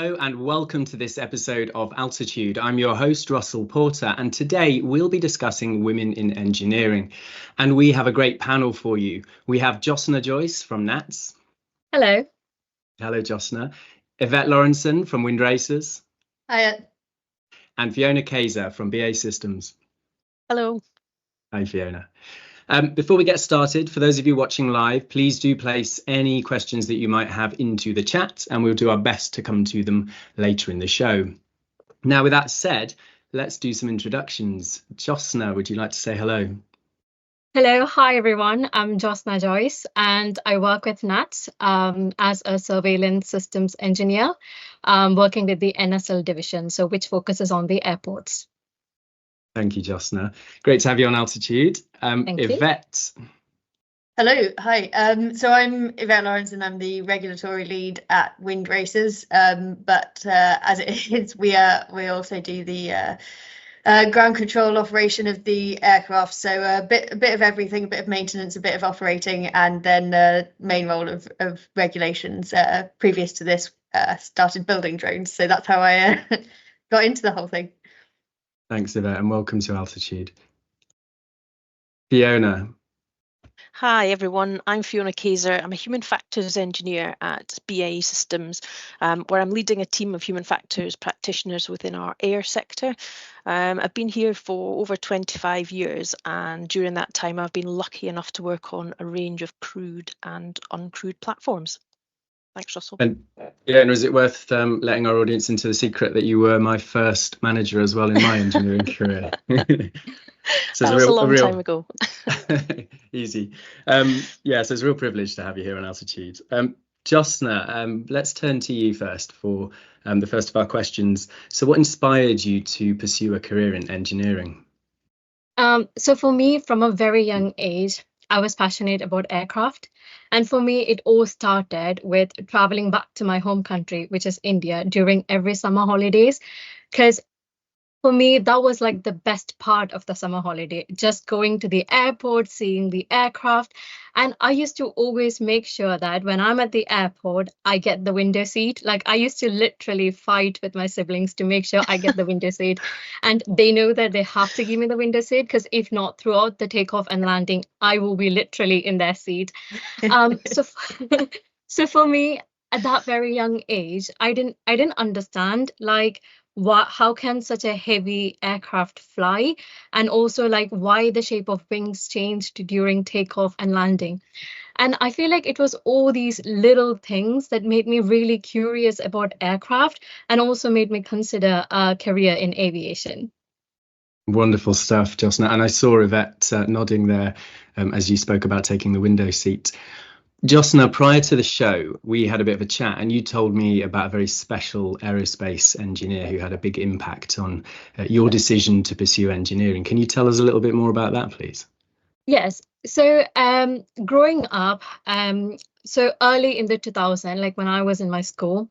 Hello and welcome to this episode of Altitude. I'm your host, Russell Porter, and today we'll be discussing women in engineering. And we have a great panel for you. We have Josna Joies from NATS. Hello. Hello, Josna. Yvette Lawrenson from Windracers. Hiya. And Fiona Cayzer from BA Systems. Hello. Hi, Fiona. Before we get started, for those of you watching live, please do place any questions that you might have into the chat and we'll do our best to come to them later in the show. Now, with that said, let's do some introductions. Josna, would you like to say hello? Hello. Hi, everyone. I'm Josna Joies and I work with NATS as a surveillance systems engineer, working with the NSL division, which focuses on the airports. Thank you, Josna. Great to have you on Altitude. Thank Yvette. you. Hello. Hi. So I'm Yvette Lawrenson. I'm the regulatory lead at Windracers. But as it is, we also do the ground control operation of the aircraft. So a bit of everything, a bit of maintenance, a bit of operating, and then the main role of regulations. Previous to this, started building drones. So that's how I got into the whole thing. Thanks, Yvette, and welcome to Altitude. Fiona. Hi, everyone. I'm Fiona Cayzer. I'm a human factors engineer at BA Systems, where I'm leading a team of human factors practitioners within our air sector. I've been here for over 25 years, and during that time, I've been lucky enough to work on a range of crewed and uncrewed platforms. Thanks, Russell. And is it worth letting our audience into the secret that you were my first manager as well in my engineering career? So that was a long time ago. Easy. So it's a real privilege to have you here on Altitude. Josna, let's turn to you first for the first of our questions. So what inspired you to pursue a career in engineering? So for me, from a very young age, I was passionate about aircraft. And for me, it all started with traveling back to my home country, which is India, during every summer holidays. Because for me, that was like the best part of the summer holiday, just going to the airport, seeing the aircraft. And I used to always make sure that when I'm at the airport, I get the window seat. Like I used to literally fight with my siblings to make sure I get the window seat. And they know that they have to give me the window seat, because if not, throughout the takeoff and landing, I will be literally in their seat. So for me, at that very young age, I didn't understand like how can such a heavy aircraft fly, and also like why the shape of wings changed during takeoff and landing. And I feel like it was all these little things that made me really curious about aircraft and also made me consider a career in aviation. Wonderful stuff, Josna. And I saw Yvette nodding there as you spoke about taking the window seat. Josna, prior to the show, we had a bit of a chat and you told me about a very special aerospace engineer who had a big impact on your decision to pursue engineering. Can you tell us a little bit more about that, please? Yes. So growing up, so early in the 2000s, like when I was in my school,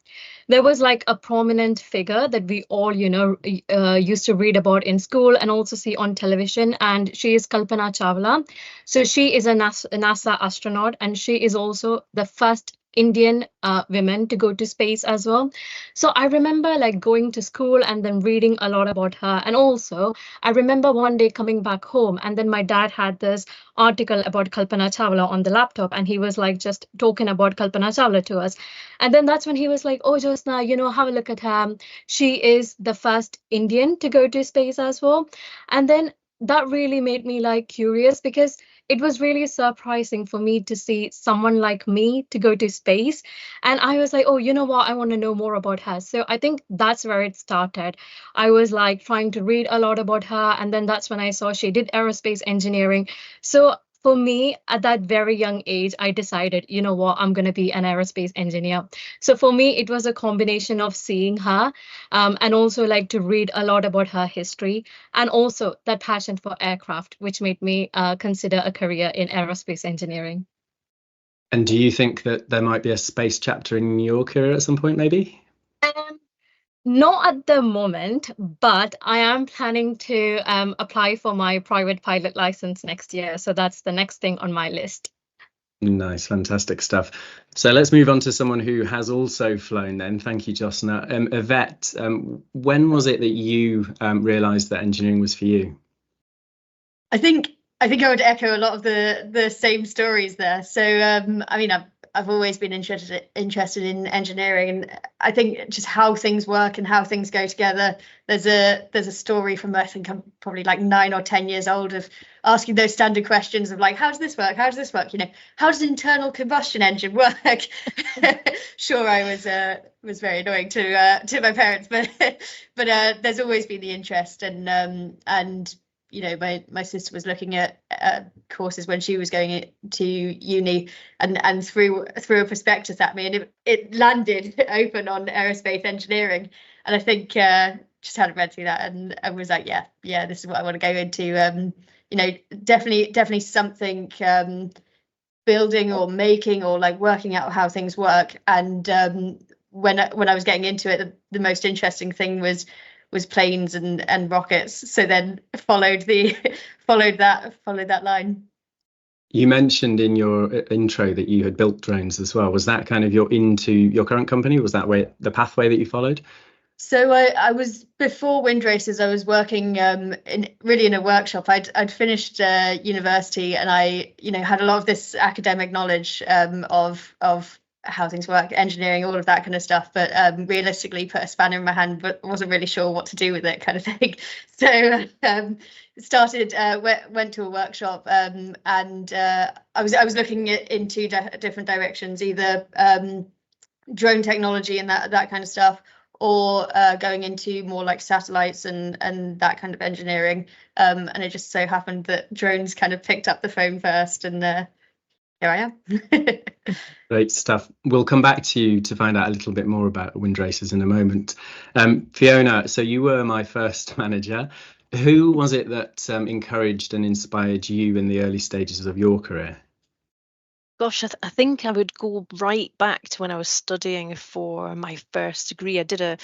there was like a prominent figure that we all, used to read about in school and also see on television. And she is Kalpana Chawla. So she is a NASA astronaut, and she is also the first Indian women to go to space as well. So I remember like going to school and then reading a lot about her. And also I remember one day coming back home, and then my dad had this article about Kalpana Chawla on the laptop, and he was like just talking about Kalpana Chawla to us. And then that's when he was like, oh, Josna, have a look at her. She is the first Indian to go to space as well. And then that really made me like curious, because it was really surprising for me to see someone like me to go to space. And I was like, oh, you know what? I want to know more about her. So I think that's where it started. I was like trying to read a lot about her. And then that's when I saw she did aerospace engineering. So for me, at that very young age, I decided, you know what, I'm going to be an aerospace engineer. So for me, it was a combination of seeing her and also like to read a lot about her history, and also that passion for aircraft, which made me consider a career in aerospace engineering. And do you think that there might be a space chapter in your career at some point, maybe? Not at the moment, but I am planning to apply for my private pilot license next year. So that's the next thing on my list. Nice, fantastic stuff. So let's move on to someone who has also flown then. Thank you, Josna. Yvette, when was it that you realised that engineering was for you? I think I would echo a lot of the same stories there. So I mean, I've always been interested in engineering, and I think just how things work and how things go together. There's a story from, I think I'm probably like 9 or 10 years old, of asking those standard questions of like, how does this work? How does this work? You know, how does an internal combustion engine work? Sure, I was very annoying to my parents, but there's always been the interest, and you know, my sister was looking at courses when she was going to uni, and threw a prospectus at me, and it landed open on aerospace engineering, and I think just hadn't read through that, and I was like, yeah, this is what I want to go into. You know, definitely something building or making or like working out how things work. And when I was getting into it, the most interesting thing was planes and rockets. So then followed that line. You mentioned in your intro that you had built drones as well. Was that kind of into your current company? Was that the pathway that you followed? So I was, before Windracers, I was working in a workshop. I'd finished university, and I, you know, had a lot of this academic knowledge of how things work, engineering, all of that kind of stuff, but realistically put a spanner in my hand, but wasn't really sure what to do with it, kind of thing. So started went to a workshop, and I was looking in two different directions, either drone technology and that kind of stuff, or going into more like satellites and that kind of engineering, and it just so happened that drones kind of picked up the phone first, and here I am. Great stuff. We'll come back to you to find out a little bit more about Windracers in a moment. Fiona, so you were my first manager. Who was it that encouraged and inspired you in the early stages of your career? Gosh, I think I would go right back to when I was studying for my first degree. I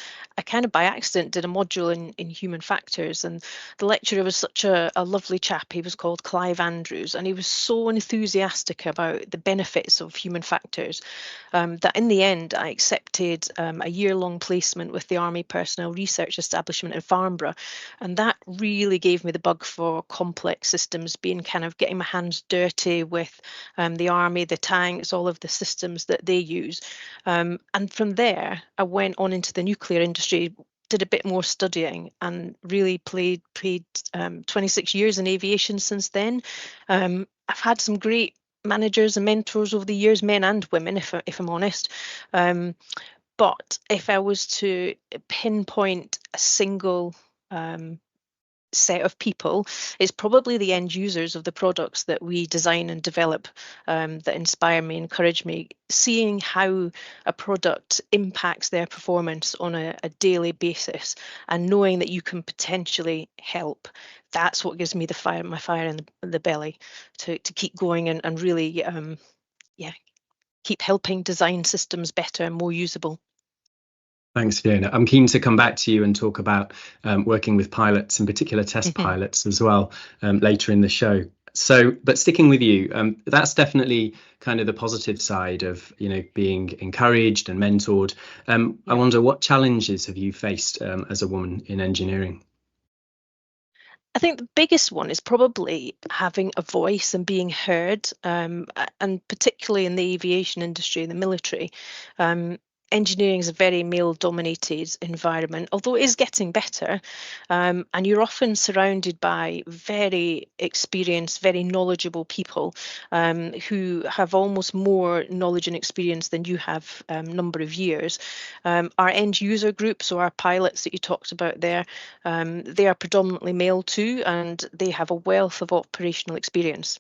kind of by accident did a module in human factors, and the lecturer was such a lovely chap. He was called Clive Andrews, and he was so enthusiastic about the benefits of human factors that in the end I accepted a year-long placement with the Army Personnel Research Establishment in Farnborough, and that really gave me the bug for complex systems, getting my hands dirty with the Army, the tanks, all of the systems that they use. And from there, I went on into the nuclear industry, did a bit more studying, and really played 26 years in aviation since then. I've had some great managers and mentors over the years, men and women, if I'm honest. But if I was to pinpoint a single set of people, it's probably the end users of the products that we design and develop that inspire me, encourage me. Seeing how a product impacts their performance on a daily basis, and knowing that you can potentially help, that's what gives me my fire in the belly to keep going and really keep helping design systems better and more usable. Thanks, Fiona. I'm keen to come back to you and talk about working with pilots, in particular test pilots as well, later in the show. So, but sticking with you, that's definitely kind of the positive side of, you know, being encouraged and mentored. I wonder, what challenges have you faced as a woman in engineering? I think the biggest one is probably having a voice and being heard, and particularly in the aviation industry, the military. Engineering is a very male-dominated environment, although it is getting better, and you're often surrounded by very experienced, very knowledgeable people who have almost more knowledge and experience than you have number of years. Our end user group, so our pilots that you talked about there, they are predominantly male too, and they have a wealth of operational experience.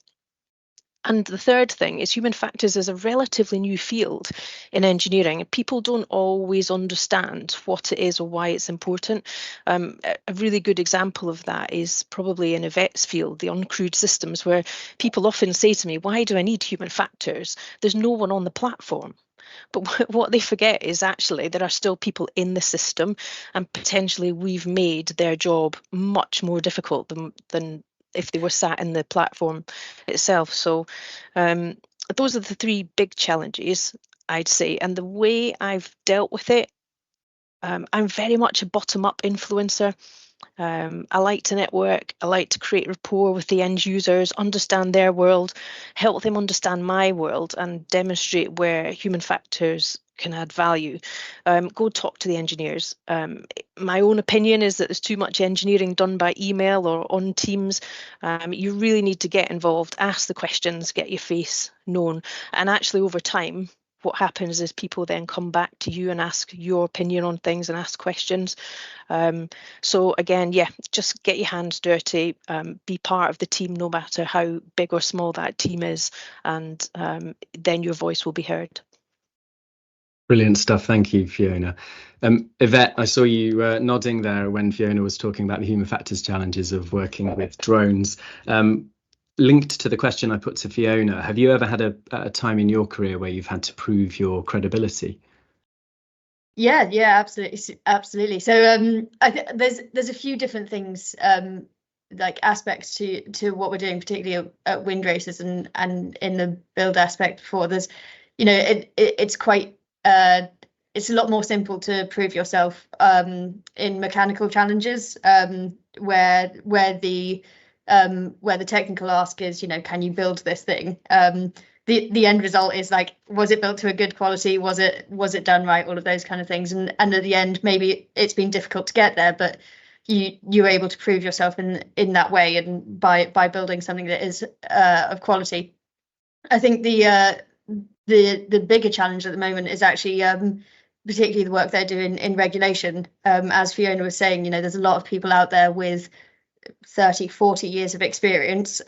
And the third thing is human factors is a relatively new field in engineering. People don't always understand what it is or why it's important. A really good example of that is probably in Yvette's field, the uncrewed systems, where people often say to me, why do I need human factors? There's no one on the platform. But what they forget is actually there are still people in the system, and potentially we've made their job much more difficult than if they were sat in the platform itself. So those are the three big challenges, I'd say. And the way I've dealt with it, I'm very much a bottom-up influencer. I like to network, I like to create rapport with the end users, understand their world, help them understand my world, and demonstrate where human factors can add value. Go talk to the engineers. My own opinion is that there's too much engineering done by email or on Teams. You really need to get involved, ask the questions, get your face known, and actually over time, what happens is people then come back to you and ask your opinion on things and ask questions. So again, yeah, just get your hands dirty, be part of the team no matter how big or small that team is, and then your voice will be heard. Brilliant stuff. Thank you, Fiona. Yvette, I saw you nodding there when Fiona was talking about the human factors challenges of working with drones. Linked to the question I put to Fiona, have you ever had a time in your career where you've had to prove your credibility? Yeah, absolutely. So I think there's a few different things, like aspects to what we're doing, particularly at Windracers and in the build aspect before. There's, it's quite it's a lot more simple to prove yourself in mechanical challenges, where the technical ask is, can you build this thing? The end result is like, was it built to a good quality? Was it done right? All of those kind of things. And at the end, maybe it's been difficult to get there, but you're able to prove yourself in that way, and by building something that is of quality. I think the bigger challenge at the moment is actually particularly the work they're doing in regulation. As Fiona was saying, there's a lot of people out there with 30, 40 years of experience,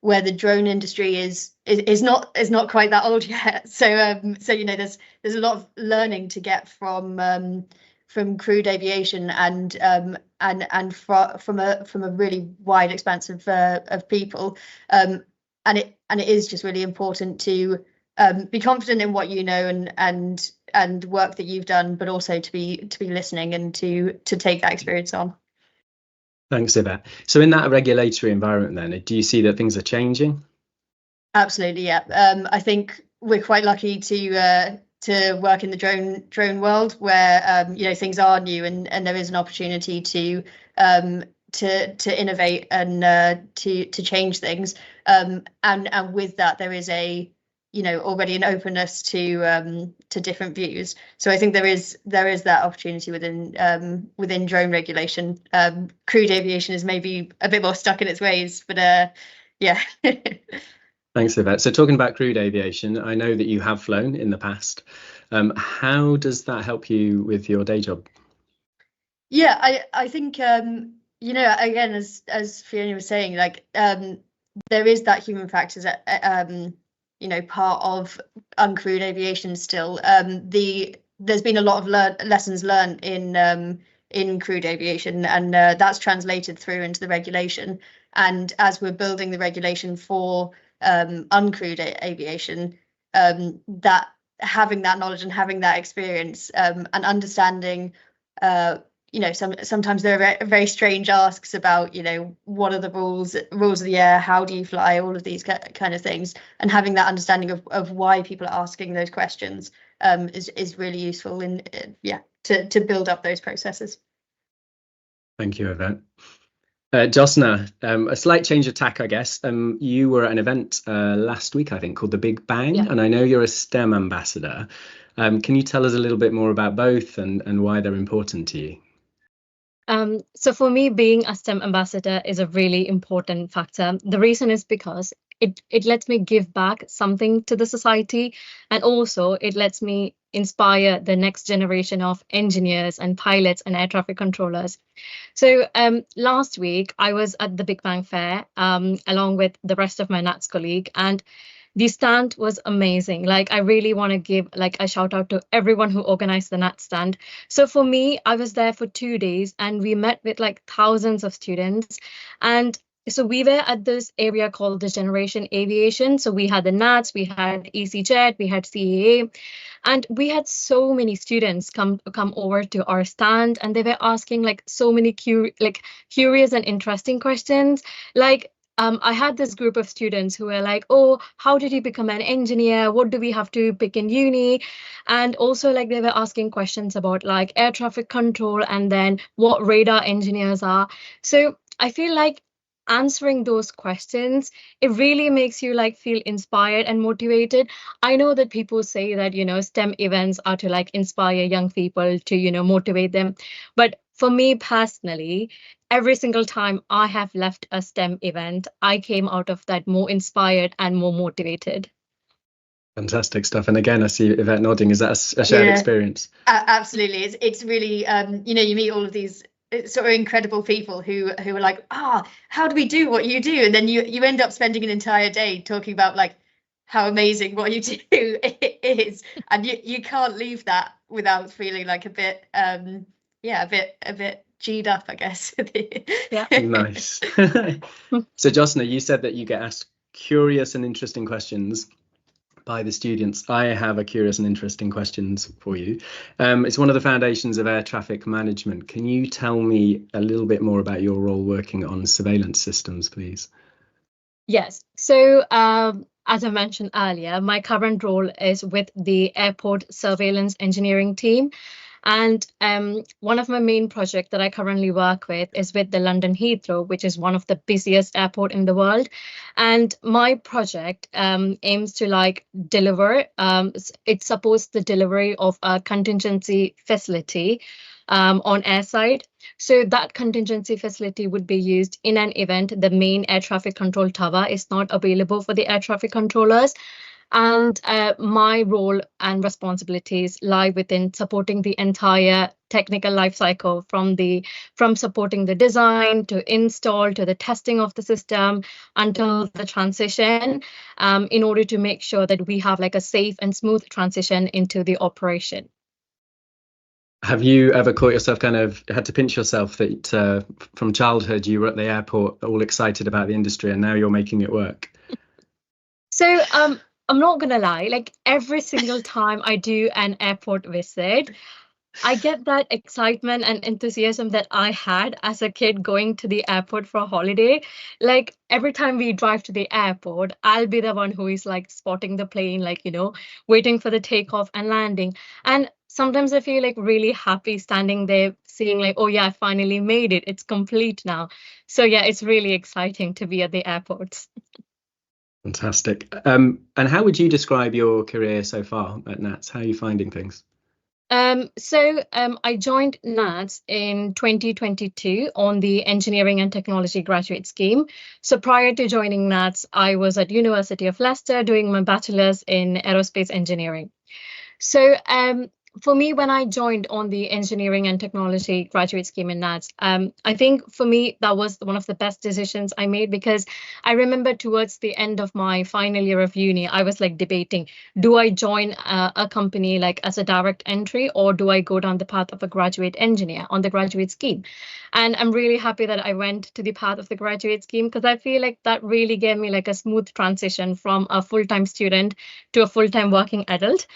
where the drone industry is not quite that old yet. So there's a lot of learning to get from crewed aviation and from a really wide expanse of people, and it is just really important to be confident in what you know and work that you've done, but also to be listening and to take that experience on. Thanks, Yvette. So in that regulatory environment then, do you see that things are changing? Absolutely, yeah. I think we're quite lucky to work in the drone world where things are new and there is an opportunity to innovate and to change things. And with that there is already an openness to different views. So I think there is that opportunity within drone regulation. Crewed aviation is maybe a bit more stuck in its ways, but yeah. Thanks, Yvette. So talking about crewed aviation, I know that you have flown in the past. How does that help you with your day job? Yeah, I think again, as Fiona was saying, like there is that human factors part of uncrewed aviation still. There's been a lot of lessons learned in crewed aviation, and that's translated through into the regulation. And as we're building the regulation for uncrewed aviation, that having that knowledge and having that experience and understanding, sometimes there are very strange asks about, what are the rules of the air, how do you fly, all of these kind of things, and having that understanding of why people are asking those questions is really useful in to build up those processes. Thank you, Yvette. Josna, a slight change of tack, I guess. You were at an event last week, I think, called the Big Bang, yeah. And I know you're a STEM ambassador. Can you tell us a little bit more about both and why they're important to you? So for me, being a STEM ambassador is a really important factor. The reason is because it lets me give back something to the society, and also it lets me inspire the next generation of engineers and pilots and air traffic controllers. So last week I was at the Big Bang Fair along with the rest of my NATS colleague, and the stand was amazing. Like, I really want to give a shout out to everyone who organized the NATS stand. So for me, I was there for 2 days and we met with thousands of students. And so we were at this area called the Generation Aviation. So we had the NATS, we had EasyJet, we had CAA, and we had so many students come over to our stand, and they were asking so many curious and interesting questions. I had this group of students who were like, oh, how did you become an engineer? What do we have to pick in uni? And also like they were asking questions about like air traffic control and then what radar engineers are. So I feel like answering those questions, it really makes you like feel inspired and motivated. I know that people say that, STEM events are to like inspire young people to, motivate them. But for me personally, every single time I have left a STEM event, I came out of that more inspired and more motivated. Fantastic stuff. And again, I see Yvette nodding. Is that a shared experience? Absolutely. It's really, you meet all of these sort of incredible people who are like, how do we do what you do? And then you end up spending an entire day talking about like how amazing what you do is. And you can't leave that without feeling like a bit, a bit G'd up, I guess. Yeah. Nice. So Josna, you said that you get asked curious and interesting questions by the students. I have a curious and interesting questions for you. It's one of the foundations of air traffic management. Can you tell me a little bit more about your role working on surveillance systems, please? Yes. So as I mentioned earlier, my current role is with the airport surveillance engineering team. And one of my main projects that I currently work with is with the London Heathrow, which is one of the busiest airport in the world. And my project aims to like deliver, it supports the delivery of a contingency facility on airside. So that contingency facility would be used in an event the main air traffic control tower is not available for the air traffic controllers. And my role and responsibilities lie within supporting the entire technical life cycle from supporting the design to install to the testing of the system until the transition, in order to make sure that we have like a safe and smooth transition into the operation. Have you ever caught yourself kind of had to pinch yourself that from childhood you were at the airport all excited about the industry and now you're making it work? So I'm not gonna lie, like every single time I do an airport visit, I get that excitement and enthusiasm that I had as a kid going to the airport for a holiday. Like every time we drive to the airport, I'll be the one who is like spotting the plane, like, waiting for the takeoff and landing. And sometimes I feel like really happy standing there seeing like, oh yeah, I finally made it. It's complete now. So yeah, it's really exciting to be at the airports. Fantastic. And how would you describe your career so far at NATS? How are you finding things? So I joined NATS in 2022 on the Engineering and Technology Graduate Scheme. So prior to joining NATS, I was at University of Leicester doing my bachelor's in aerospace engineering. So for me, when I joined on the Engineering and Technology Graduate Scheme in NATS, I think for me, that was one of the best decisions I made, because I remember towards the end of my final year of uni, I was like debating, do I join a company like as a direct entry, or do I go down the path of a graduate engineer on the graduate scheme? And I'm really happy that I went to the path of the graduate scheme, because I feel like that really gave me like a smooth transition from a full-time student to a full-time working adult.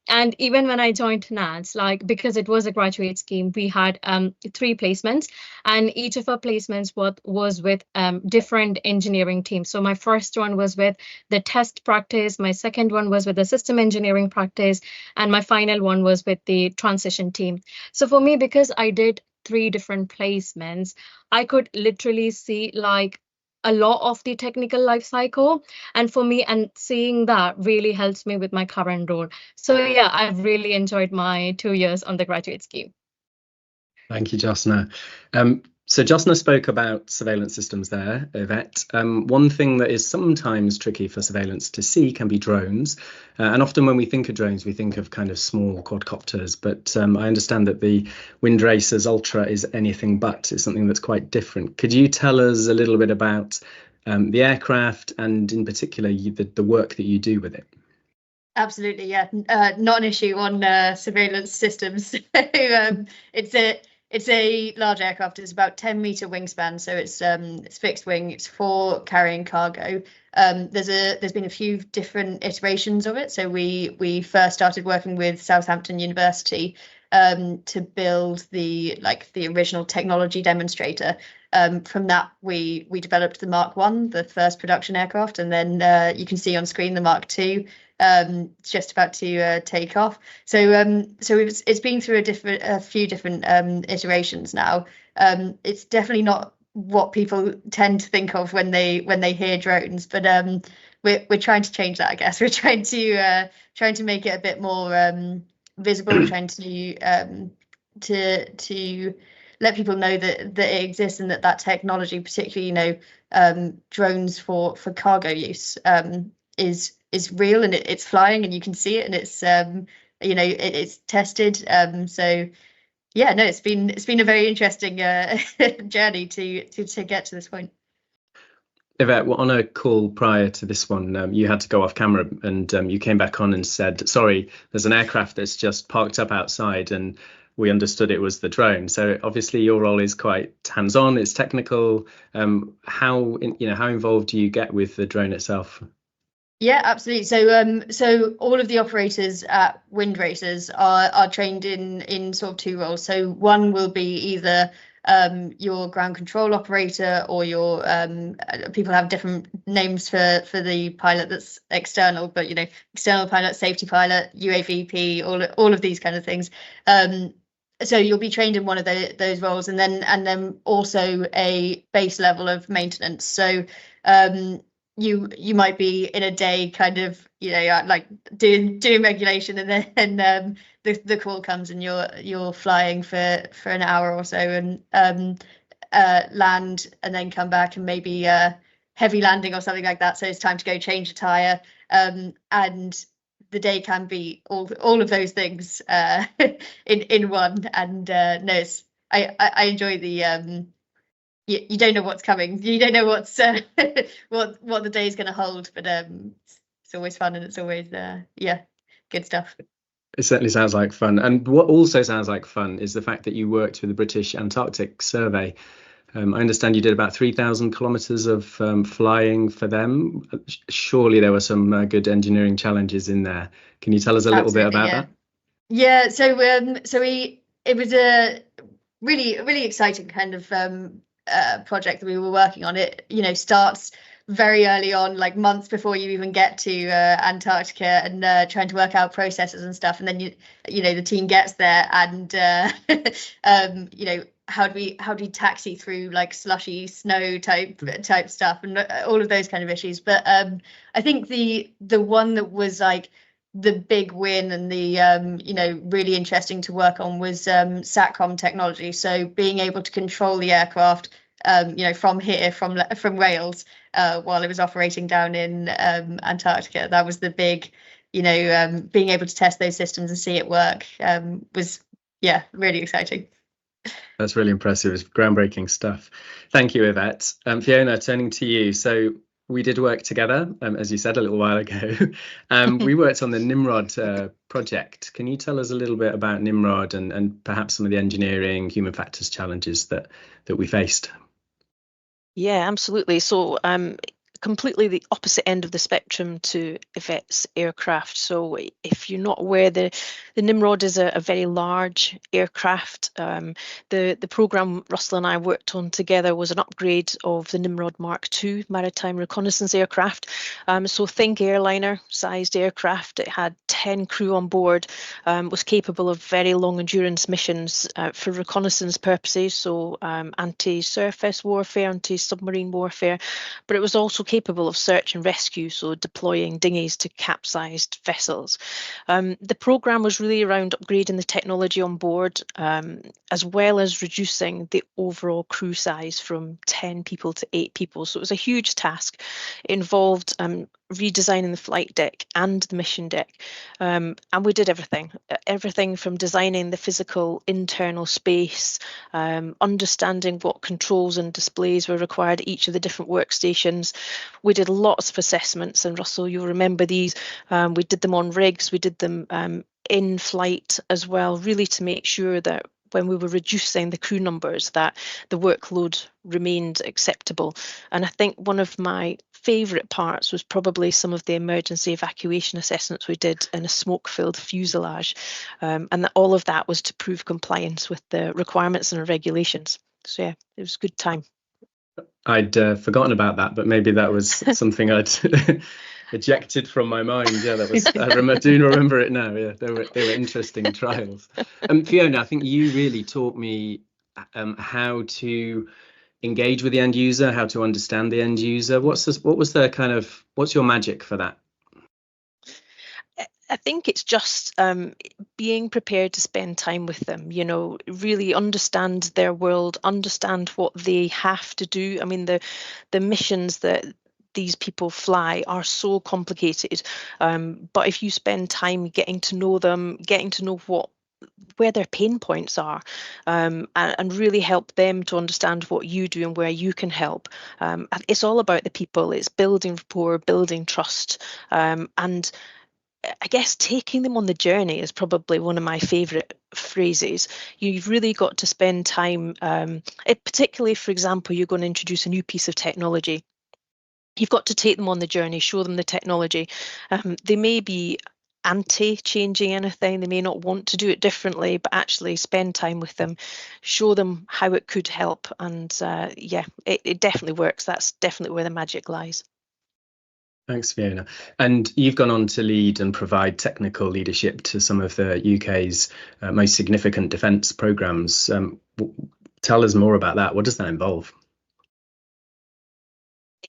And even when I joined NATS, like because it was a graduate scheme, we had 3 placements, and each of our placements was with different engineering teams. So my first one was with the test practice, my second one was with the system engineering practice, and my final one was with the transition team. So for me, because I did 3 different placements, I could literally see like a lot of the technical life cycle, and for me, and seeing that really helps me with my current role. So yeah, I've really enjoyed my 2 years on the graduate scheme. Thank you, Josna. So Josna spoke about surveillance systems there, Yvette. One thing that is sometimes tricky for surveillance to see can be drones. And often when we think of drones, we think of kind of small quadcopters. But I understand that the Windracers Ultra is anything but. It's something that's quite different. Could you tell us a little bit about the aircraft and in particular the work that you do with it? Absolutely, yeah. Not an issue on surveillance systems. It's a large aircraft. It's about 10-meter wingspan, so it's fixed wing. It's for carrying cargo. There's been a few different iterations of it. So we first started working with Southampton University to build the original technology demonstrator. from that, we developed the Mark 1, the first production aircraft, and then you can see on screen the Mark 2, just about to take off. So it's been through a few different iterations now. It's definitely not what people tend to think of when they hear drones, but we're trying to change that, I guess. We're trying to make it a bit more visible, trying to let people know that it exists, and that technology, particularly drones for cargo use, is real, and it's flying, and you can see it, and it's it's tested. So yeah, no, it's been a very interesting journey to get to this point. Yvette, on a call prior to this one, you had to go off camera, and you came back on and said, sorry, there's an aircraft that's just parked up outside, and we understood it was the drone. So obviously your role is quite hands-on, it's technical. How involved do you get with the drone itself? Yeah, absolutely. So all of the operators at Windracers are trained in sort of two roles. So one will be either your ground control operator, or your people have different names for the pilot that's external, but external pilot, safety pilot, UAVP, all of these kind of things. So you'll be trained in one of those roles, and then also a base level of maintenance. So you might be in a day kind of like doing regulation, and then the call comes and you're flying for an hour or so, and land, and then come back, and maybe heavy landing or something like that. So it's time to go change a tire, and the day can be all of those things in one. And no, I enjoy the you don't know what's coming, you don't know what's what the day is going to hold, but it's always fun, and it's always good stuff. It certainly sounds like fun. And what also sounds like fun is the fact that you worked with the British Antarctic Survey. I understand you did about 3,000 kilometers of flying for them. Surely there were some good engineering challenges in there. Can you tell us a little bit about that? Yeah, so it was a really exciting kind of project that we were working on. It starts very early on, like months before you even get to Antarctica, and trying to work out processes and stuff, and then the team gets there, and how do we taxi through like slushy snow type stuff, and all of those kind of issues. But I think the one that was like the big win, and the really interesting to work on, was SATCOM technology. So being able to control the aircraft from here, from rails, while it was operating down in Antarctica. That was the big, being able to test those systems and see it work, was really exciting. That's really impressive. It's groundbreaking stuff. Thank you, Yvette. Fiona, turning to you. So we did work together, as you said a little while ago. We worked on the Nimrod project. Can you tell us a little bit about Nimrod, and perhaps some of the engineering, human factors challenges that we faced? Yeah, absolutely. So completely the opposite end of the spectrum to Yvette's aircraft. So if you're not aware, the Nimrod is a very large aircraft. The program Russell and I worked on together was an upgrade of the Nimrod Mark II maritime reconnaissance aircraft. So think airliner sized aircraft. It had 10 crew on board, was capable of very long endurance missions for reconnaissance purposes, so anti-surface warfare, anti-submarine warfare, but it was also capable of search and rescue, so deploying dinghies to capsized vessels. The programme was really around upgrading the technology on board, as well as reducing the overall crew size from 10 people to 8 people. So it was a huge task. It involved redesigning the flight deck and the mission deck, and we did everything from designing the physical internal space, understanding what controls and displays were required at each of the different workstations. We did lots of assessments, and Russell, you'll remember these. We did them on rigs, we did them in flight as well, really to make sure that when we were reducing the crew numbers, that the workload remained acceptable. And I think one of my favourite parts was probably some of the emergency evacuation assessments we did in a smoke-filled fuselage, and that all of that was to prove compliance with the requirements and regulations. So yeah, it was a good time. I'd forgotten about that, but maybe that was something I'd ejected from my mind. Yeah, that was. I do remember it now. Yeah, they were interesting trials. Fiona, I think you really taught me how to engage with the end user, how to understand the end user. What's your magic for that? I think it's just being prepared to spend time with them, you know, really understand their world, understand what they have to do. I mean, the missions that these people fly are so complicated. But if you spend time getting to know them, getting to know where their pain points are, and really help them to understand what you do and where you can help. It's all about the people. It's building rapport, building trust, and I guess taking them on the journey is probably one of my favourite phrases. You've really got to spend time, particularly, for example, you're going to introduce a new piece of technology. You've got to take them on the journey, show them the technology. They may be anti-changing anything, they may not want to do it differently, but actually spend time with them, show them how it could help. And yeah, it definitely works. That's definitely where the magic lies. Thanks, Fiona. And you've gone on to lead and provide technical leadership to some of the UK's most significant defence programmes. Tell us more about that. What does that involve?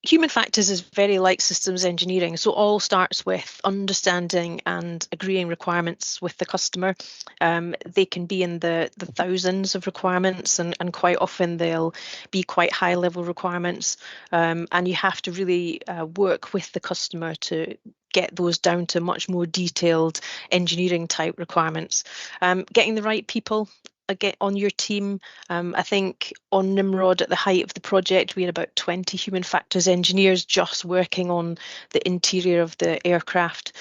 Human factors is very like systems engineering, so all starts with understanding and agreeing requirements with the customer. They can be in the thousands of requirements, and quite often they'll be quite high level requirements, and you have to really work with the customer to get those down to much more detailed engineering type requirements. Getting the right people get on your team. I think on Nimrod, at the height of the project, we had about 20 human factors engineers just working on the interior of the aircraft,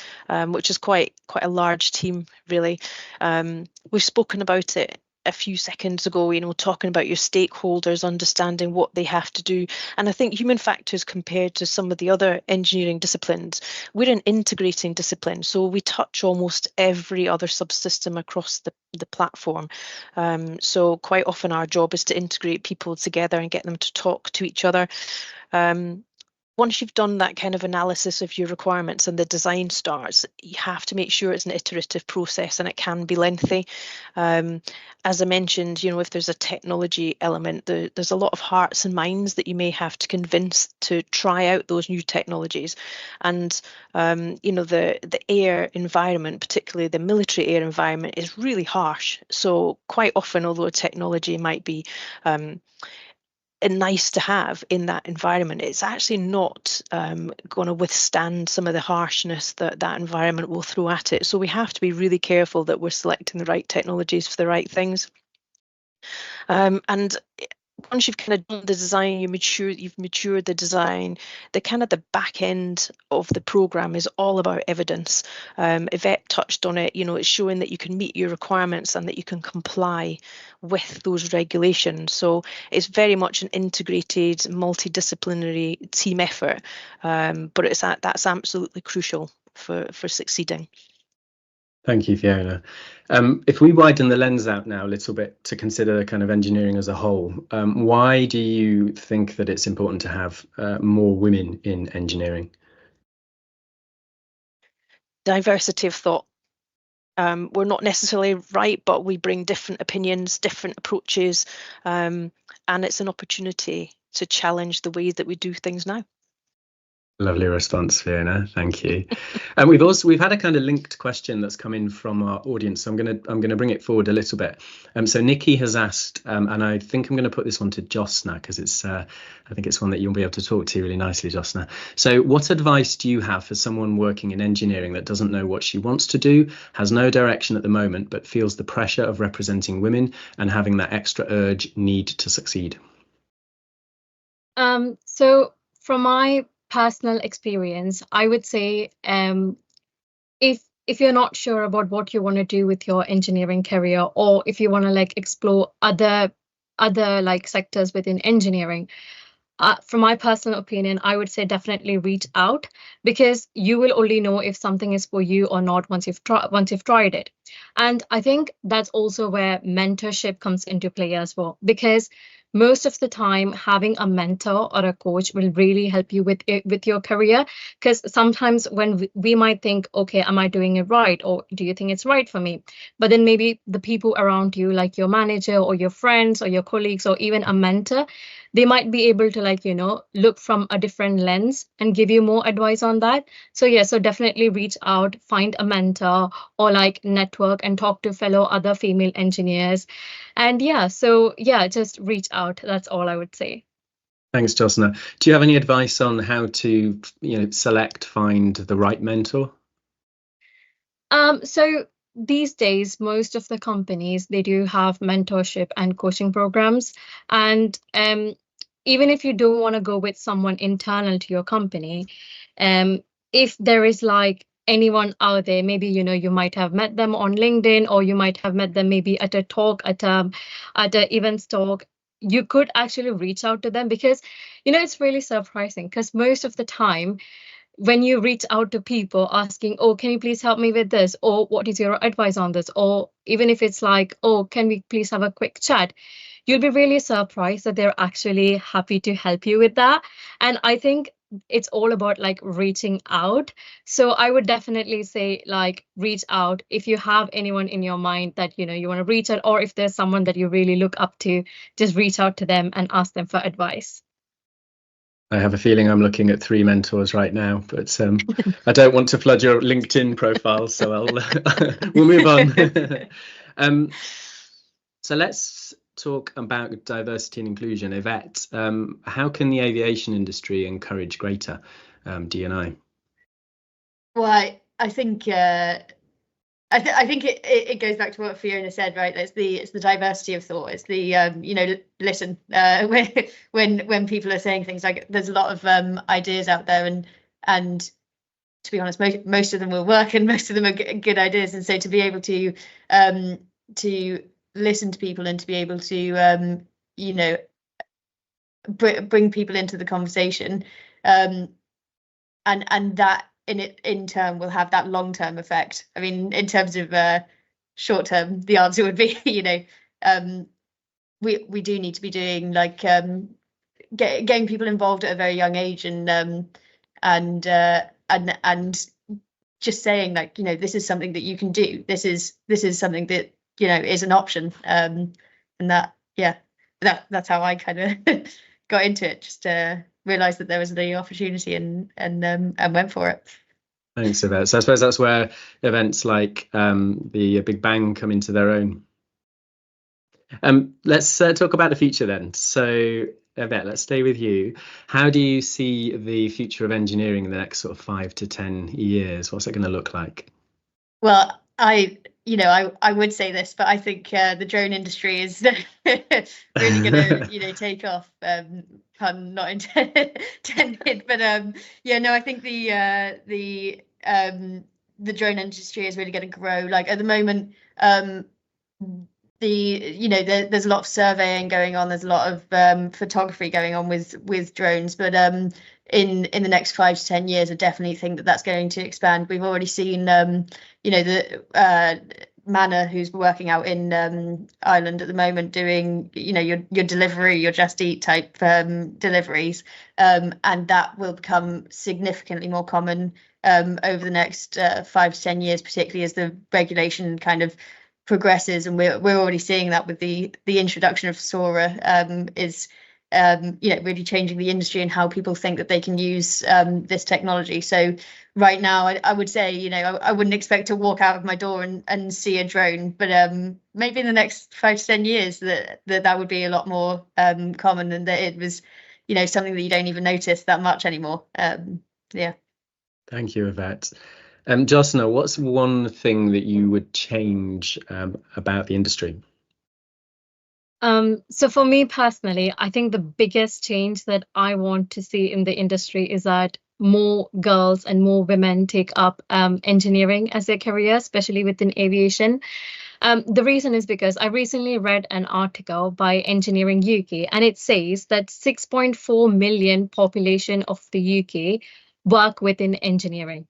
which is quite a large team, really. We've spoken about it a few seconds ago, you know, talking about your stakeholders, understanding what they have to do. And I think human factors, compared to some of the other engineering disciplines, we're an integrating discipline. So we touch almost every other subsystem across the platform. So quite often our job is to integrate people together and get them to talk to each other. Once you've done that kind of analysis of your requirements and the design starts, you have to make sure it's an iterative process, and it can be lengthy. As I mentioned, you know, if there's a technology element, there's a lot of hearts and minds that you may have to convince to try out those new technologies. And, you know, the air environment, particularly the military air environment, is really harsh. So quite often, although technology might be nice to have in that environment, it's actually not going to withstand some of the harshness that environment will throw at it. So we have to be really careful that we're selecting the right technologies for the right things. And once you've kind of done the design, you've matured the design, the back end of the program is all about evidence. Yvette touched on it, you know, it's showing that you can meet your requirements and that you can comply with those regulations. So it's very much an integrated, multidisciplinary team effort, but that's absolutely crucial for succeeding. Thank you, Fiona. If we widen the lens out now a little bit to consider kind of engineering as a whole, why do you think that it's important to have more women in engineering? Diversity of thought. We're not necessarily right, but we bring different opinions, different approaches, and it's an opportunity to challenge the ways that we do things now. Lovely response, Fiona. Thank you. And we've had a kind of linked question that's come in from our audience. So I'm gonna bring it forward a little bit. So Nikki has asked, and I think I'm going to put this one to Josna, because it's I think it's one that you'll be able to talk to really nicely, Josna. So what advice do you have for someone working in engineering that doesn't know what she wants to do, has no direction at the moment, but feels the pressure of representing women and having that extra need to succeed? So from my personal experience, I would say if you're not sure about what you want to do with your engineering career, or if you want to like explore other like sectors within engineering, from my personal opinion, I would say definitely reach out, because you will only know if something is for you or not once you've tried it. And I think that's also where mentorship comes into play as well, because most of the time having a mentor or a coach will really help you with your career, because sometimes when we might think, okay, am I doing it right, or do you think it's right for me? But then maybe the people around you, like your manager or your friends or your colleagues or even a mentor, they might be able to, like, look from a different lens and give you more advice on that. So yeah, so definitely reach out, find a mentor, or like network and talk to fellow other female engineers. And yeah, so yeah, just reach out. That's all I would say. Thanks, Josna. Do you have any advice on how to, find the right mentor? So these days, most of the companies, they do have mentorship and coaching programs. And even if you don't want to go with someone internal to your company, if there is like anyone out there, maybe, you might have met them on LinkedIn, or you might have met them maybe at a talk, at a events talk, you could actually reach out to them, because, it's really surprising, because most of the time, when you reach out to people asking, oh, can you please help me with this? Or what is your advice on this? Or even if it's like, oh, can we please have a quick chat? You'll be really surprised that they're actually happy to help you with that. And I think it's all about like reaching out. So I would definitely say, like, reach out. If you have anyone in your mind that, you want to reach out, or if there's someone that you really look up to, just reach out to them and ask them for advice. I have a feeling I'm looking at 3 mentors right now, but I don't want to flood your LinkedIn profile, so we'll move on. So let's talk about diversity and inclusion. Yvette, how can the aviation industry encourage greater D&I? Well, I think I think it goes back to what Fiona said, right? It's the diversity of thought. It's the listen when people are saying things. Like, there's a lot of ideas out there, and to be honest, most of them will work, and most of them are good ideas. And so to be able to listen to people, and to be able to bring people into the conversation, and that in turn will have that long-term effect. I mean, in terms of short term, the answer would be, we do need to be doing like getting people involved at a very young age, and just saying, like, this is something that you can do. This is something that is an option, and that's how I kind of got into it. Just realized that there was the opportunity, and went for it. Thanks, Yvette. So I suppose that's where events like the Big Bang come into their own. Let's talk about the future then. So Yvette, let's stay with you. How do you see the future of engineering in the next sort of 5 to 10 years? What's it going to look like? Well, I would say this, but I think the drone industry is really going to take off. Pun not intended, but I think the drone industry is really going to grow. Like, at the moment, there's a lot of surveying going on. There's a lot of photography going on with drones, but in the next 5 to 10 years, I definitely think that that's going to expand. We've already seen the Manor, who's working out in Ireland at the moment, doing your delivery, your Just Eat type deliveries, and that will become significantly more common over the next 5 to 10 years, particularly as the regulation kind of progresses. And we're already seeing that with the introduction of Sora is really changing the industry and how people think that they can use this technology. So right now, I would say, I wouldn't expect to walk out of my door and see a drone, but maybe in the next 5 to 10 years that would be a lot more common, and that it was something that you don't even notice that much anymore. Thank you, Yvette. Josna, what's one thing that you would change about the industry? So for me personally, I think the biggest change that I want to see in the industry is that more girls and more women take up engineering as their career, especially within aviation. The reason is because I recently read an article by Engineering UK, and it says that 6.4 million population of the UK work within engineering.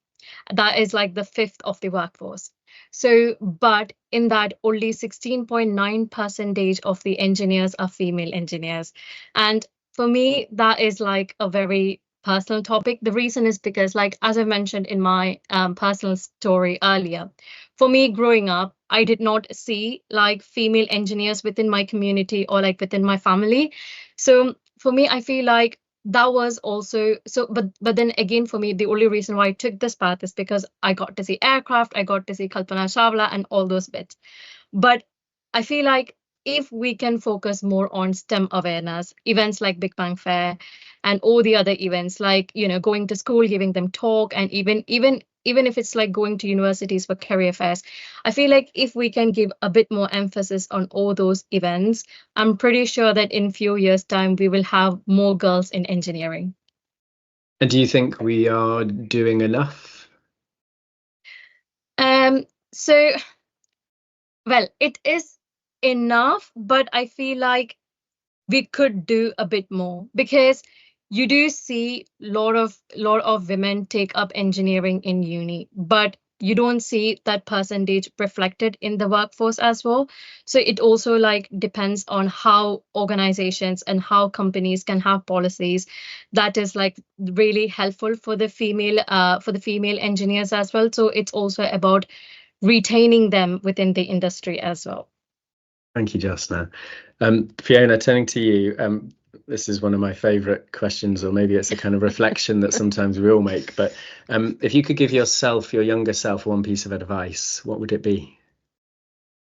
That is like the fifth of the workforce. So, but in that, only 16.9% of the engineers are female engineers. And for me, that is like a very personal topic. The reason is because, like, as I mentioned in my personal story earlier, for me growing up, I did not see like female engineers within my community or like within my family. So for me, I feel like that was also so, but then again, for me, the only reason why I took this path is because I got to see aircraft, I got to see Kalpana Chawla and all those bits. But I feel like if we can focus more on STEM awareness, events like Big Bang Fair and all the other events, like, you know, going to school, giving them talk, and even if it's like going to universities for career fairs, I feel like if we can give a bit more emphasis on all those events, I'm pretty sure that in few years' time, we will have more girls in engineering. And do you think we are doing enough? So, well, it is enough, but I feel like we could do a bit more, because you do see lot of women take up engineering in uni, but you don't see that percentage reflected in the workforce as well. So it also like depends on how organizations and how companies can have policies that is like really helpful for the female engineers as well. So it's also about retaining them within the industry as well. Thank you, Josna. Fiona, turning to you, this is one of my favourite questions, or maybe it's a kind of reflection that sometimes we all make. But if you could give yourself, your younger self, one piece of advice, what would it be?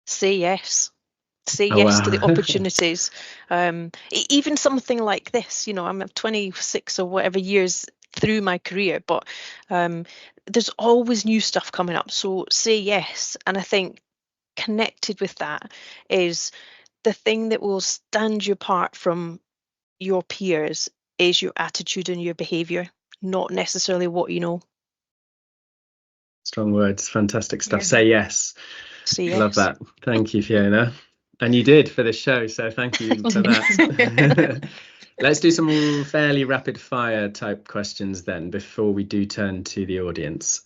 Say yes. Say yes to the opportunities. Even something like this, you know, I'm 26 or whatever years through my career, but there's always new stuff coming up. So say yes. And I think connected with that is the thing that will stand you apart from your peers is your attitude and your behavior, not necessarily what you know. Strong words, fantastic stuff. Yeah. Say yes. Say yes. Love that. Thank you, Fiona. And you did for the show, so thank you for that. Let's do some fairly rapid fire type questions then before we do turn to the audience.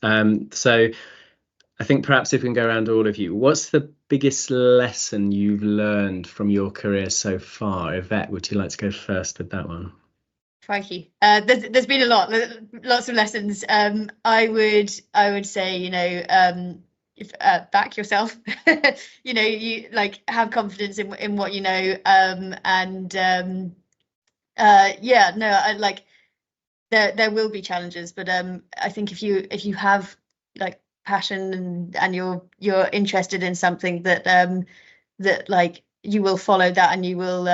So I think perhaps if we can go around all of you, what's the biggest lesson you've learned from your career so far? Yvette, would you like to go first with that one? Crikey, there's been lots of lessons. I would say, you know, back yourself. You know, you like have confidence in what you know, and yeah, no, I like there will be challenges, but I think if you have like passion and you're interested in something that that like you will follow that, and you will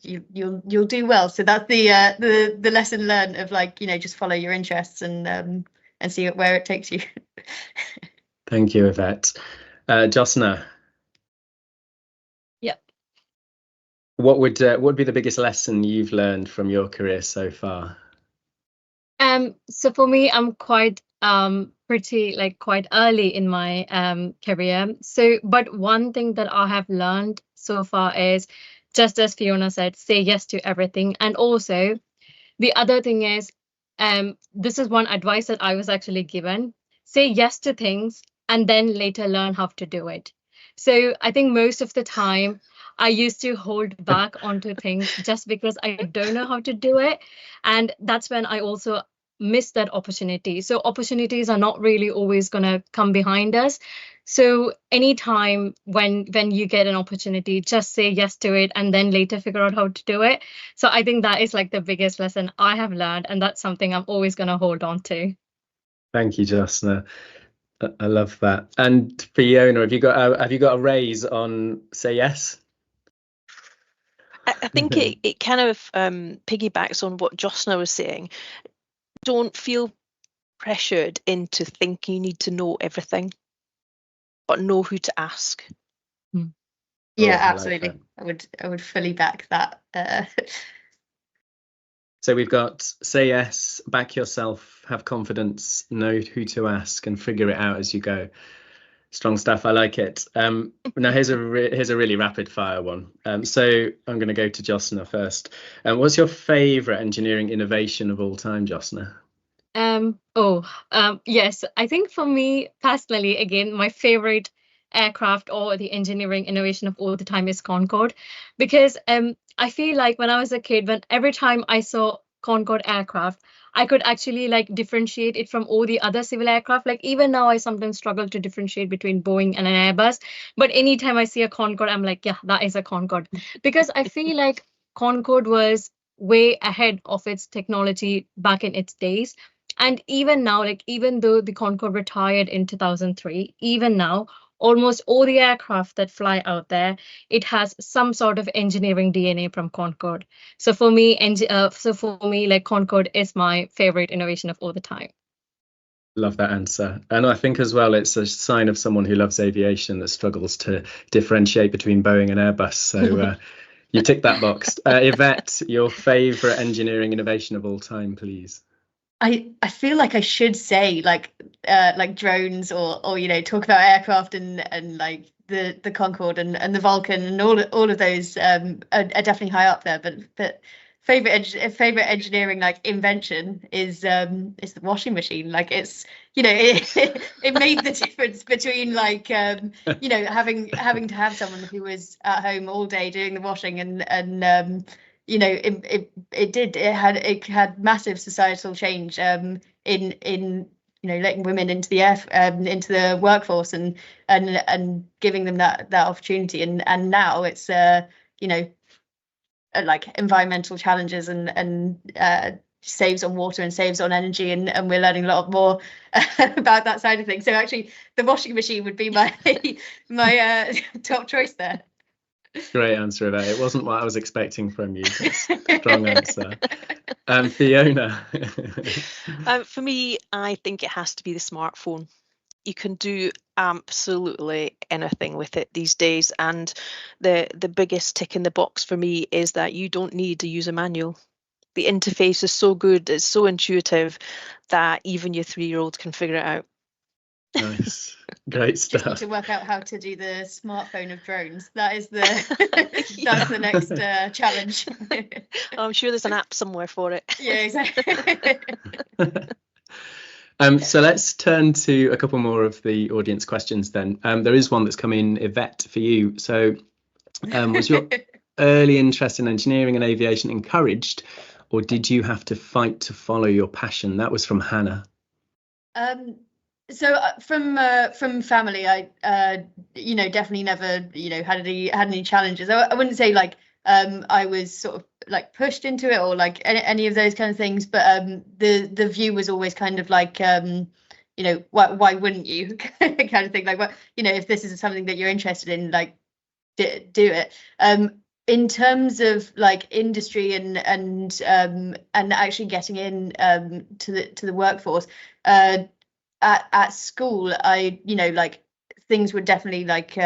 you'll do well. So that's the lesson learned of, like, you know, just follow your interests and see where it takes you. Thank you, Yvette. Josna. Yeah. What would be the biggest lesson you've learned from your career so far? So for me, I'm quite quite early in my career. So, but one thing that I have learned so far is, just as Fiona said, say yes to everything. And also the other thing is, this is one advice that I was actually given: say yes to things and then later learn how to do it. So I think most of the time I used to hold back onto things just because I don't know how to do it. And that's when I also missed that opportunity. So opportunities are not really always going to come behind us. So anytime when you get an opportunity, just say yes to it and then later figure out how to do it. So I think that is like the biggest lesson I have learned, and that's something I'm always going to hold on to. Thank you, Josna. I love that. And Fiona, have you got a raise on say yes? I think it kind of piggybacks on what Josna was saying. Don't feel pressured into thinking you need to know everything, but know who to ask. Yeah, absolutely. Like I would fully back that. So we've got say yes, back yourself, have confidence, know who to ask, and figure it out as you go. Strong stuff. I like it. Now here's a really rapid fire one. So I'm going to go to Josna first. What's your favourite engineering innovation of all time, Josna? Yes, I think for me personally, again, my favorite aircraft or the engineering innovation of all the time is Concorde, because I feel like when I was a kid, when every time I saw Concorde aircraft, I could actually like differentiate it from all the other civil aircraft. Like even now, I sometimes struggle to differentiate between Boeing and an Airbus, but anytime I see a Concorde, I'm like, yeah, that is a Concorde, because I feel like Concorde was way ahead of its technology back in its days. And even now, like even though the Concorde retired in 2003, even now, almost all the aircraft that fly out there, it has some sort of engineering DNA from Concorde. So for me, like Concorde is my favorite innovation of all the time. Love that answer. And I think as well, it's a sign of someone who loves aviation that struggles to differentiate between Boeing and Airbus. So you tick that box. Yvette, your favorite engineering innovation of all time, please. I feel like I should say like drones or you know, talk about aircraft and like the Concorde and the Vulcan and all of those are definitely high up there, but favorite engineering like invention is the washing machine. Like it's, you know, it made the difference between like you know, having to have someone who was at home all day doing the washing and you know, it had massive societal change in you know, letting women into the workforce and giving them that opportunity, and now it's you know, like environmental challenges and saves on water and saves on energy, and we're learning a lot more about that side of things. So actually the washing machine would be my top choice there. Great answer, Yvette. It wasn't what I was expecting from you. Strong answer. Fiona. For me, I think it has to be the smartphone. You can do absolutely anything with it these days, and the biggest tick in the box for me is that you don't need to use a manual. The interface is so good, it's so intuitive that even your 3-year-old can figure it out. Nice. Great stuff. Just need to work out how to do the smartphone of drones. That is that's the next challenge. I'm sure there's an app somewhere for it. Yeah, exactly. So let's turn to a couple more of the audience questions then. There is one that's come in, Yvette, for you. So was your early interest in engineering and aviation encouraged, or did you have to fight to follow your passion? That was from Hannah. So from family, I you know, definitely never, you know, had any challenges. I wouldn't say like I was sort of like pushed into it or like any of those kind of things, but the view was always kind of like you know, why wouldn't you kind of thing, like, what, you know, if this is something that you're interested in, like do it. In terms of like industry and actually getting in to the workforce, at school, I, you know, like things were definitely like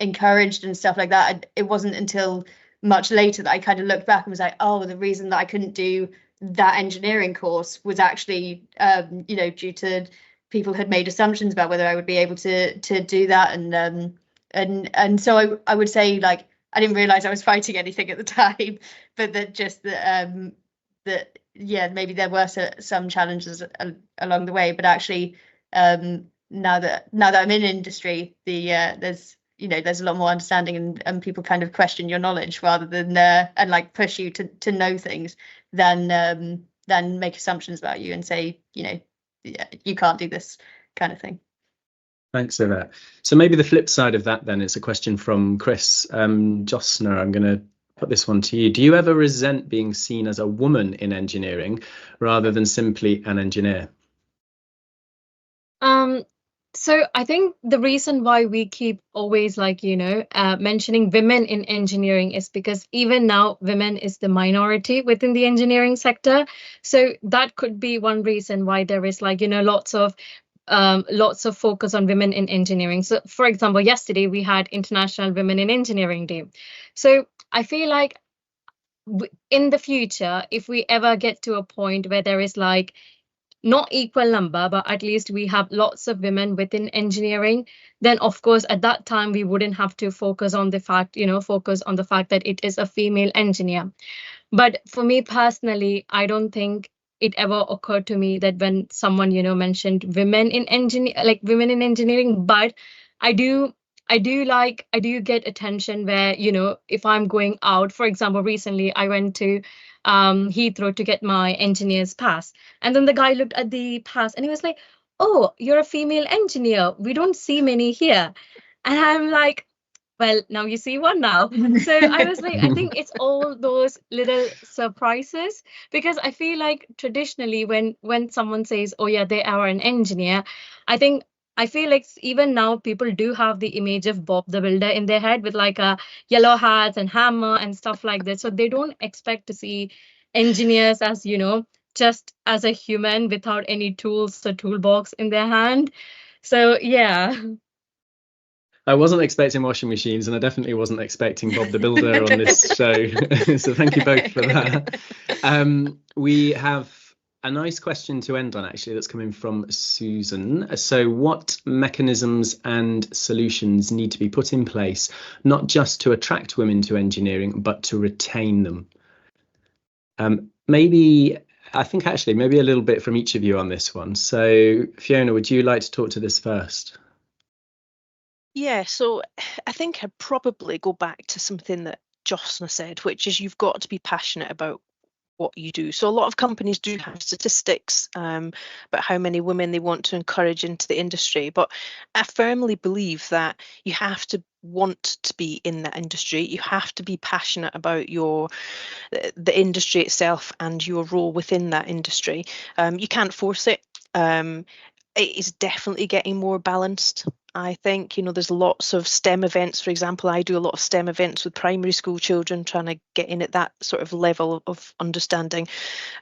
encouraged and stuff like that. It wasn't until much later that I kind of looked back and was like, oh, the reason that I couldn't do that engineering course was actually you know, due to people had made assumptions about whether I would be able to do that, and so I would say like I didn't realize I was fighting anything at the time, but that yeah, maybe there were some challenges along the way, but actually now that I'm in industry, there's, you know, there's a lot more understanding and people kind of question your knowledge rather than and like push you to know things than make assumptions about you and say, you know, yeah, you can't do this kind of thing. Thanks for that. So maybe the flip side of that then is a question from Chris. Josna, I'm going to put this one to you. Do you ever resent being seen as a woman in engineering rather than simply an engineer? So I think the reason why we keep always like, you know, mentioning women in engineering is because even now women is the minority within the engineering sector. So that could be one reason why there is like, you know, lots of focus on women in engineering. So for example, yesterday we had International Women in Engineering Day. So I feel like in the future, if we ever get to a point where there is like not equal number, but at least we have lots of women within engineering, then of course at that time we wouldn't have to focus on the fact, you know, that it is a female engineer. But for me personally, I don't think it ever occurred to me that when someone, mentioned women in engineering, but I do get attention where, if I'm going out, for example, recently I went to Heathrow to get my engineer's pass. And then the guy looked at the pass and he was like, "Oh, you're a female engineer. We don't see many here." And I'm like, well, now you see one now. So I was like, I think it's all those little surprises, because I feel like traditionally when someone says, "Oh yeah, they are an engineer," I feel like even now people do have the image of Bob the Builder in their head with like a yellow hats and hammer and stuff like that. So they don't expect to see engineers as, just as a human without any tools or toolbox in their hand. So yeah. I wasn't expecting washing machines, and I definitely wasn't expecting Bob the Builder on this show. So thank you both for that. We have a nice question to end on, actually, that's coming from Susan. So what mechanisms and solutions need to be put in place, not just to attract women to engineering, but to retain them? Maybe a little bit from each of you on this one. So Fiona, would you like to talk to this first? Yeah, so I think I'd probably go back to something that Josna said, which is you've got to be passionate about what you do. So a lot of companies do have statistics about how many women they want to encourage into the industry, but I firmly believe that you have to want to be in that industry. You have to be passionate about the industry itself and your role within that industry. You can't force it. It is definitely getting more balanced. I think, there's lots of STEM events. For example, I do a lot of STEM events with primary school children, trying to get in at that sort of level of understanding.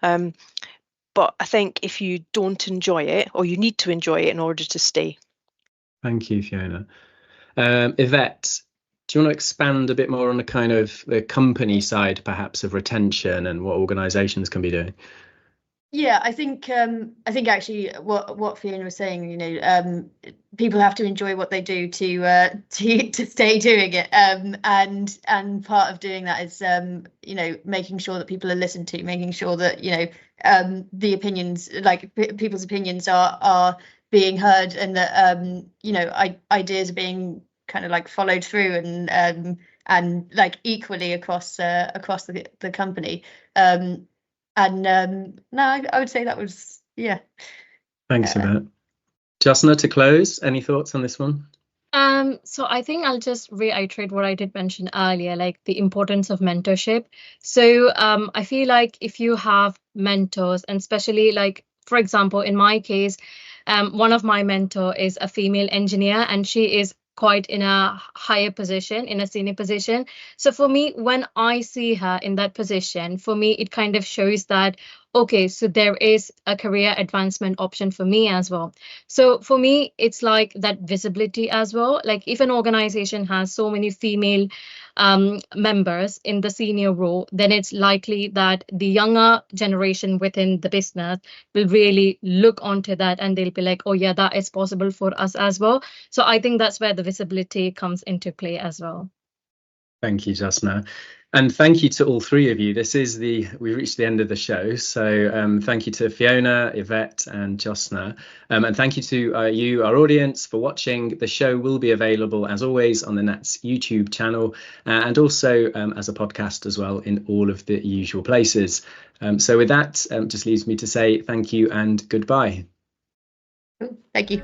But I think if you don't enjoy it, or you need to enjoy it in order to stay. Thank you, Fiona. Yvette, do you want to expand a bit more on the kind of the company side, perhaps, of retention and what organisations can be doing? Yeah, I think actually what Fiona was saying, people have to enjoy what they do to stay doing it, and part of doing that is making sure that people are listened to, making sure that the opinions, like people's opinions, are being heard, and that ideas are being kind of like followed through and like equally across the company. No, I would say that was, yeah. Thanks for that. Josna, to close, any thoughts on this one? So I think I'll just reiterate what I did mention earlier, like the importance of mentorship. So I feel like if you have mentors, and especially like, for example, in my case, one of my mentor is a female engineer, and she is quite in a higher position, in a senior position. So for me, when I see her in that position, for me, it kind of shows that, okay, so there is a career advancement option for me as well. So for me, it's like that visibility as well. Like if an organization has so many female members in the senior role, then it's likely that the younger generation within the business will really look onto that, and they'll be like, oh yeah, that is possible for us as well. So I think that's where the visibility comes into play as well. Thank you, Josna. And thank you to all three of you. We've reached the end of the show. So thank you to Fiona, Yvette and Josna. And thank you to you, our audience, for watching. The show will be available, as always, on the NATS YouTube channel and also as a podcast as well in all of the usual places. So with that, just leaves me to say thank you and goodbye. Thank you.